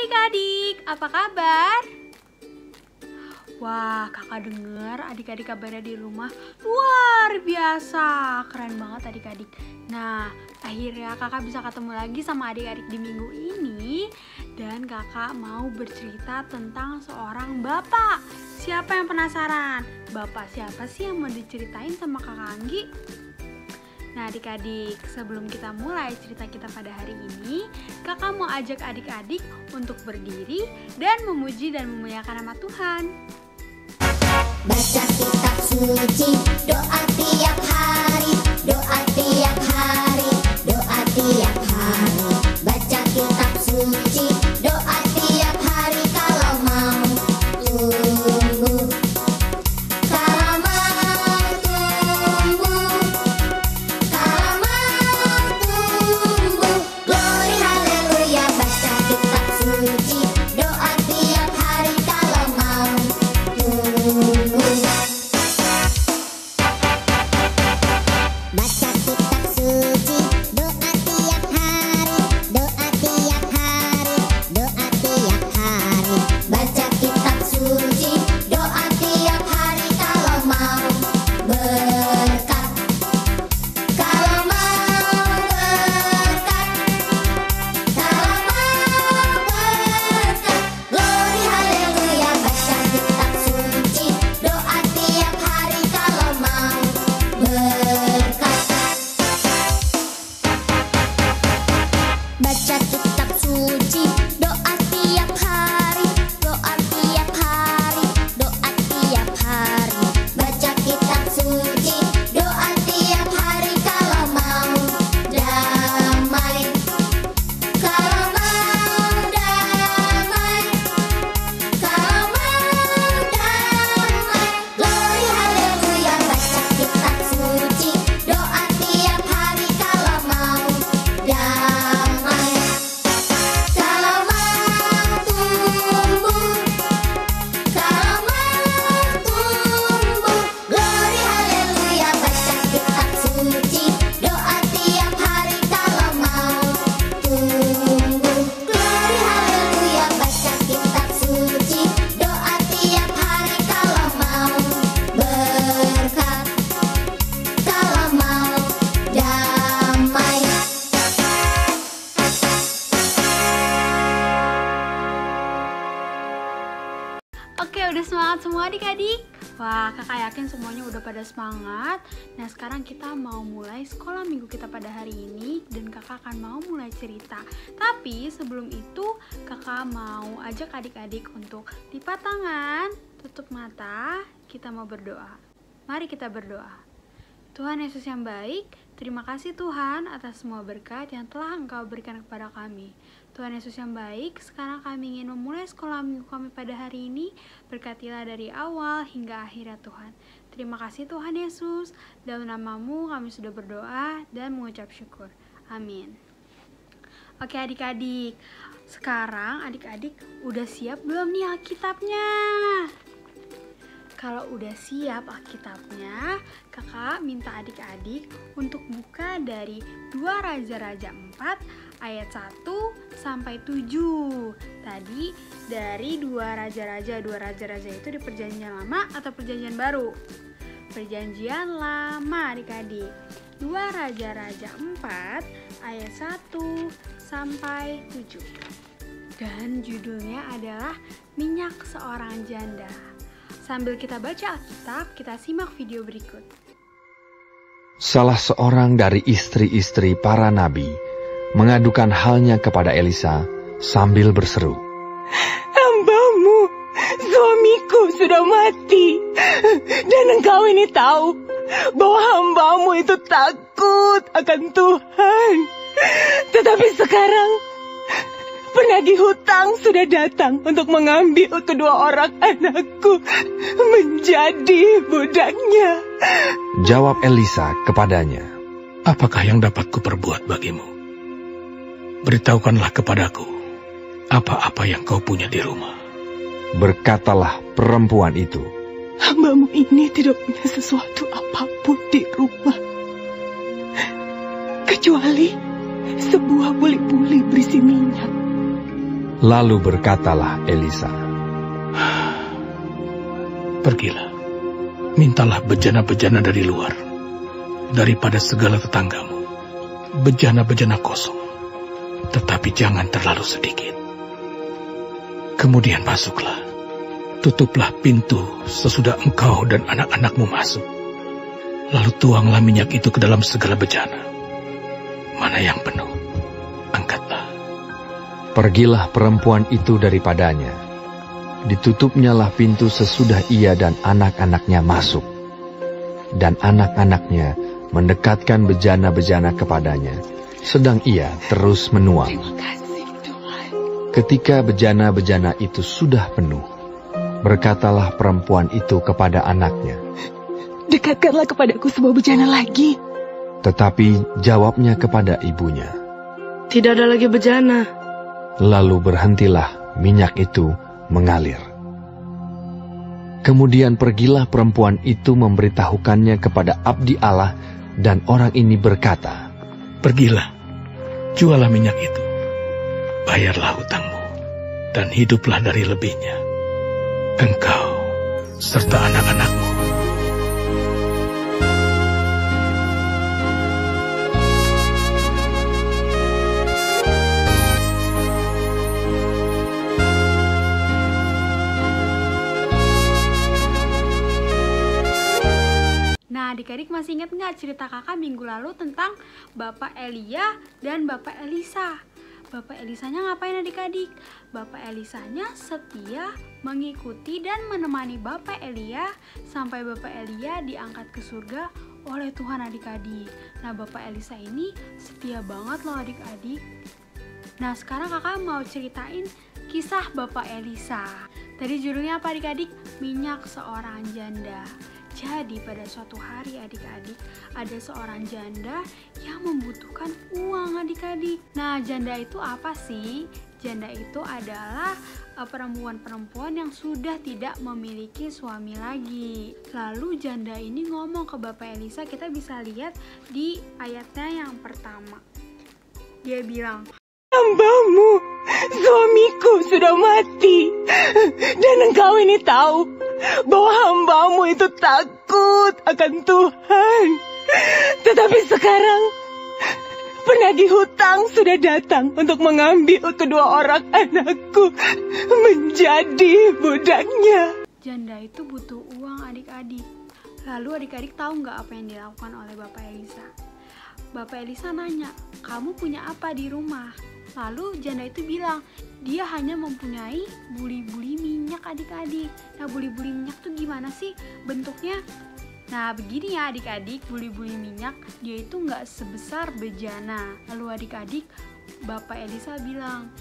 adik-adik, apa kabar? Wah, kakak dengar adik-adik kabarnya di rumah luar biasa. Keren banget adik-adik. Nah, akhirnya kakak bisa ketemu lagi sama adik-adik di minggu ini. Dan kakak mau bercerita tentang seorang bapak. Siapa yang penasaran? Bapak siapa sih yang mau diceritain sama kakak Anggi? Nah adik-adik, sebelum kita mulai cerita kita pada hari ini, kakak mau ajak adik-adik untuk berdiri dan memuji dan memuliakan nama Tuhan. Baca kitab suci, doa tiap hari, doa tiap hari, doa tiap hari. Baca kitab suci, doa tiap hari kalau mau tumbuh. Kalau mau tumbuh, kalau mau tumbuh. Glory haleluya, baca kitab suci, doa tiap hari kalau mau tumbuh. Baca kitab suci, doa tiap hari, doa tiap hari, doa tiap hari. Baca kitab suci, doa tiap hari kalau mau berkat. Kalau mau berkat, kalau mau berkat. Glory haleluya, baca kitab suci, doa tiap hari kalau mau berkat. Baca kitab suci, doa tiap hari, doa tiap hari, doa tiap hari. Baca kitab suci, doa tiap hari kalau mau damai. Kalau mau damai, kalau mau damai. Glory haleluya, baca kitab suci, doa tiap hari kalau mau damai. Kalau mau tumbuh, kalau mau tumbuh. Glory haleluya, baca kitab suci, doa tiap hari kalau mau tumbuh. Glory haleluya, baca kitab suci, doa tiap hari kalau mau berkat, kalau mau damai. Oke, udah semangat semua adik-adik? Wah, kakak yakin semuanya udah pada semangat. Nah, sekarang kita mau mulai sekolah minggu kita pada hari ini. Dan kakak akan mau mulai cerita. Tapi sebelum itu, kakak mau ajak adik-adik untuk lipat tangan, tutup mata, kita mau berdoa. Mari kita berdoa. Tuhan Yesus yang baik, terima kasih Tuhan atas semua berkat yang telah Engkau berikan kepada kami. Tuhan Yesus yang baik, sekarang kami ingin memulai sekolah minggu kami pada hari ini. Berkatilah dari awal hingga akhirnya Tuhan. Terima kasih Tuhan Yesus, dalam nama-Mu kami sudah berdoa dan mengucap syukur. Amin. Oke adik-adik, sekarang adik-adik udah siap belum nih Alkitabnya? Kalau udah siap Alkitabnya, kakak minta adik-adik untuk buka dari 2 Raja-Raja 4 ayat 1 sampai 7. Tadi dari 2 Raja-Raja itu di Perjanjian Lama atau Perjanjian Baru? Perjanjian Lama adik-adik. 2 Raja-Raja 4 ayat 1 sampai 7. Dan judulnya adalah Minyak Seorang Janda. Sambil kita baca Alkitab, kita simak video berikut. Salah seorang dari istri-istri para nabi mengadukan halnya kepada Elisa sambil berseru, "Hambamu, suamiku sudah mati, dan engkau ini tahu bahwa hambamu itu takut akan Tuhan. Tetapi sekarang penagih hutang sudah datang untuk mengambil kedua orang anakku menjadi budaknya." Jawab Elisa kepadanya, "Apakah yang dapat kuperbuat bagimu? Beritahukanlah kepadaku apa-apa yang kau punya di rumah." Berkatalah perempuan itu, "Hambamu ini tidak punya sesuatu apapun di rumah, kecuali sebuah buli-buli berisi minyak. Lalu berkatalah Elisa, Pergilah, mintalah bejana-bejana dari luar, daripada segala tetanggamu, bejana-bejana kosong, tetapi jangan terlalu sedikit. Kemudian masuklah, tutuplah pintu sesudah engkau dan anak-anakmu masuk. Lalu tuanglah minyak itu ke dalam segala bejana. Mana yang penuh, angkatlah. pergilah perempuan itu daripadanya. Ditutupnyalah pintu sesudah ia dan anak-anaknya masuk. Dan anak-anaknya mendekatkan bejana-bejana kepadanya, sedang ia terus menuang. Ketika bejana-bejana itu sudah penuh, berkatalah perempuan itu kepada anaknya, Dekatkanlah kepadaku sebuah bejana lagi. tetapi jawabnya kepada ibunya. Tidak ada lagi bejana. Lalu berhentilah minyak itu mengalir. Kemudian pergilah perempuan itu memberitahukannya kepada abdi Allah, dan orang ini berkata, Pergilah, jualah minyak itu, bayarlah hutangmu, dan hiduplah dari lebihnya, engkau serta anak-anakmu. Nah, adik-adik masih ingat nggak cerita kakak minggu lalu tentang Bapak Elia dan Bapak Elisa? Bapak Elisanya ngapain adik-adik? Bapak Elisanya setia mengikuti dan menemani Bapak Elia sampai Bapak Elia diangkat ke surga oleh Tuhan adik-adik. Nah, Bapak Elisa ini setia banget loh adik-adik. Nah, sekarang kakak mau ceritain kisah Bapak Elisa. Tadi judulnya apa adik-adik? Minyak seorang janda. Jadi pada suatu hari adik-adik, ada seorang janda yang membutuhkan uang adik-adik. Nah, janda itu apa sih? Janda itu adalah perempuan-perempuan yang sudah tidak memiliki suami lagi. Lalu janda ini ngomong ke Bapak Elisa, kita bisa lihat di ayatnya yang pertama. Dia bilang, Hambamu, suamiku sudah mati. Dan engkau ini tahu bahwa hambamu itu takut akan Tuhan. Tetapi sekarang penagih hutang sudah datang untuk mengambil kedua orang anakku menjadi budaknya. janda itu butuh uang adik-adik. Lalu adik-adik tahu nggak apa yang dilakukan oleh Bapak Elisa? Bapak Elisa nanya, kamu punya apa di rumah? Lalu janda itu bilang, dia hanya mempunyai buli-buli minyak adik-adik. Nah, buli-buli minyak tuh gimana sih bentuknya? Nah, begini ya adik-adik, buli-buli minyak dia itu nggak sebesar bejana. Lalu adik-adik, Bapak Elisa bilang,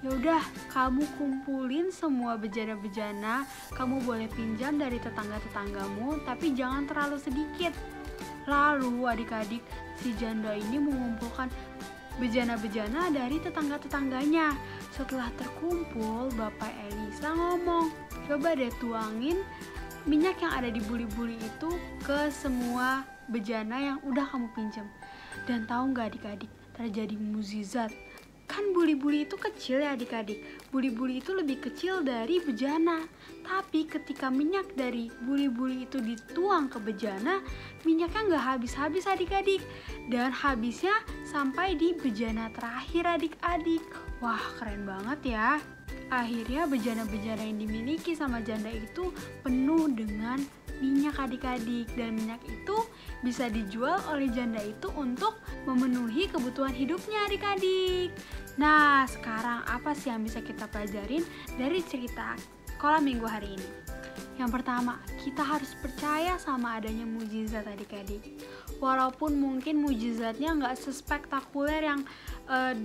ya udah, kamu kumpulin semua bejana-bejana, kamu boleh pinjam dari tetangga-tetanggamu, tapi jangan terlalu sedikit. Lalu adik-adik, si janda ini mengumpulkan bejana-bejana dari tetangga-tetangganya. Setelah terkumpul, Bapak Elisa ngomong, coba deh tuangin minyak yang ada di buli-buli itu ke semua bejana yang udah kamu pinjam. Dan tahu nggak adik-adik, terjadi mukjizat. Kan buli-buli itu kecil ya adik-adik. Buli-buli itu lebih kecil dari bejana. Tapi ketika minyak dari buli-buli itu dituang ke bejana, minyaknya nggak habis-habis adik-adik. Dan habisnya sampai di bejana terakhir adik-adik. Wah, keren banget ya. Akhirnya bejana-bejana yang dimiliki sama janda itu penuh dengan minyak adik-adik. Dan minyak itu bisa dijual oleh janda itu untuk memenuhi kebutuhan hidupnya adik-adik. Nah, sekarang apa sih yang bisa kita pelajarin dari cerita Sekolah Minggu hari ini? Yang pertama, kita harus percaya sama adanya mukjizat adik-adik. Walaupun mungkin mukjizatnya nggak sespektakuler yang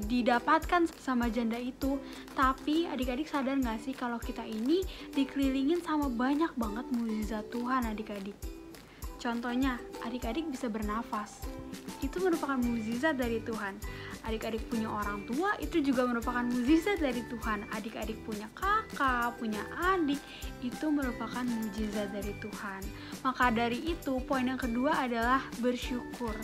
didapatkan sama janda itu, tapi adik-adik sadar nggak sih kalau kita ini dikelilingin sama banyak banget mukjizat Tuhan adik-adik. Contohnya, adik-adik bisa bernafas. Itu merupakan mukjizat dari Tuhan. Adik-adik punya orang tua, itu juga merupakan mukjizat dari Tuhan. Adik-adik punya kakak, punya adik, itu merupakan mukjizat dari Tuhan. Maka dari itu, poin yang kedua adalah bersyukur.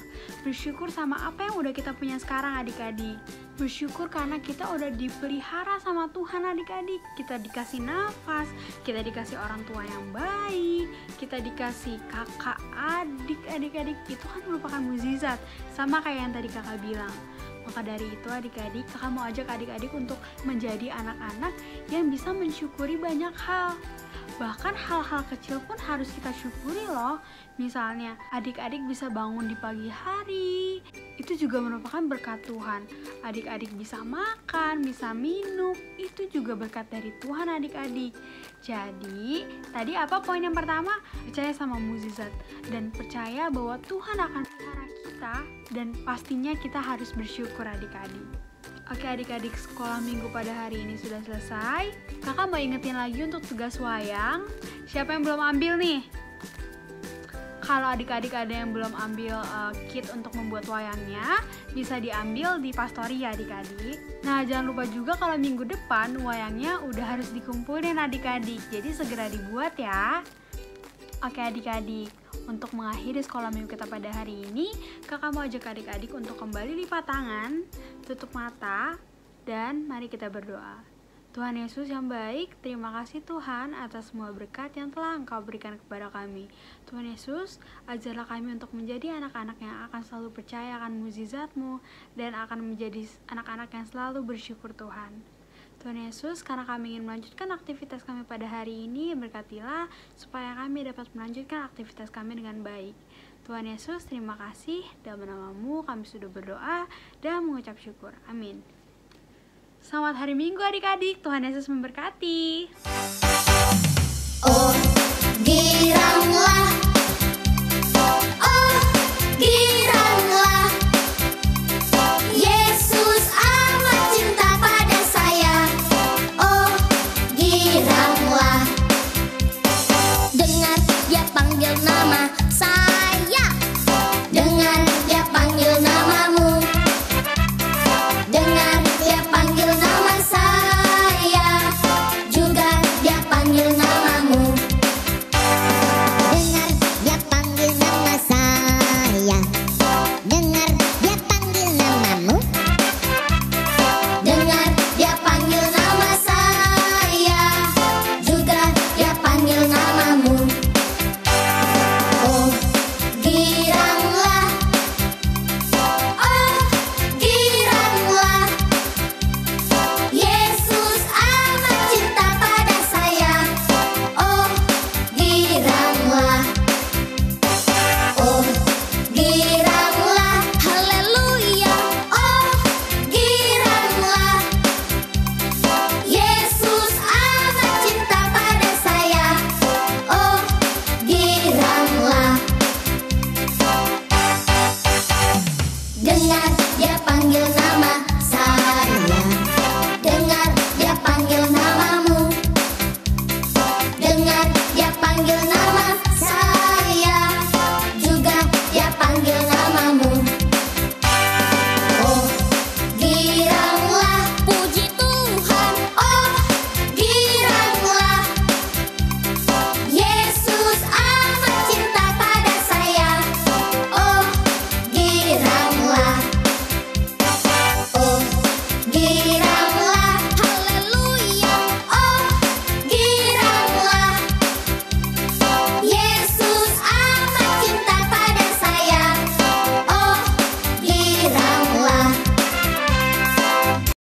Bersyukur sama apa yang udah kita punya sekarang adik-adik. Bersyukur karena kita udah dipelihara sama Tuhan adik-adik. Kita dikasih nafas, kita dikasih orang tua yang baik, kita dikasih kakak, adik-adik. Itu kan merupakan mukjizat, sama kayak yang tadi kakak bilang. Maka dari itu adik-adik, kakak mau ajak adik-adik untuk menjadi anak-anak yang bisa mensyukuri banyak hal. Bahkan hal-hal kecil pun harus kita syukuri loh. Misalnya adik-adik bisa bangun di pagi hari, itu juga merupakan berkat Tuhan. Adik-adik bisa makan, bisa minum, itu juga berkat dari Tuhan adik-adik. Jadi tadi apa poin yang pertama? Percaya sama mukjizat dan percaya bahwa Tuhan akan pelihara kita, dan pastinya kita harus bersyukur adik-adik. Oke adik-adik, sekolah minggu pada hari ini sudah selesai. Kakak mau ingetin lagi untuk tugas wayang. Siapa yang belum ambil nih? Kalau adik-adik ada yang belum ambil kit untuk membuat wayangnya, bisa diambil di Pastori ya adik-adik. Nah jangan lupa juga kalau minggu depan wayangnya udah harus dikumpulin adik-adik. Jadi segera dibuat ya. Oke adik-adik, untuk mengakhiri sekolah minggu kita pada hari ini, kakak mau ajak adik-adik untuk kembali lipat tangan, tutup mata, dan mari kita berdoa. Tuhan Yesus yang baik, terima kasih Tuhan atas semua berkat yang telah Engkau berikan kepada kami. Tuhan Yesus, ajarlah kami untuk menjadi anak-anak yang akan selalu percaya akan mukjizat-Mu dan akan menjadi anak-anak yang selalu bersyukur Tuhan. Tuhan Yesus, karena kami ingin melanjutkan aktivitas kami pada hari ini, berkatilah supaya kami dapat melanjutkan aktivitas kami dengan baik. Tuhan Yesus, terima kasih. Dalam nama-Mu kami sudah berdoa dan mengucap syukur. Amin. Selamat hari Minggu adik-adik. Tuhan Yesus memberkati. Oh, giranglah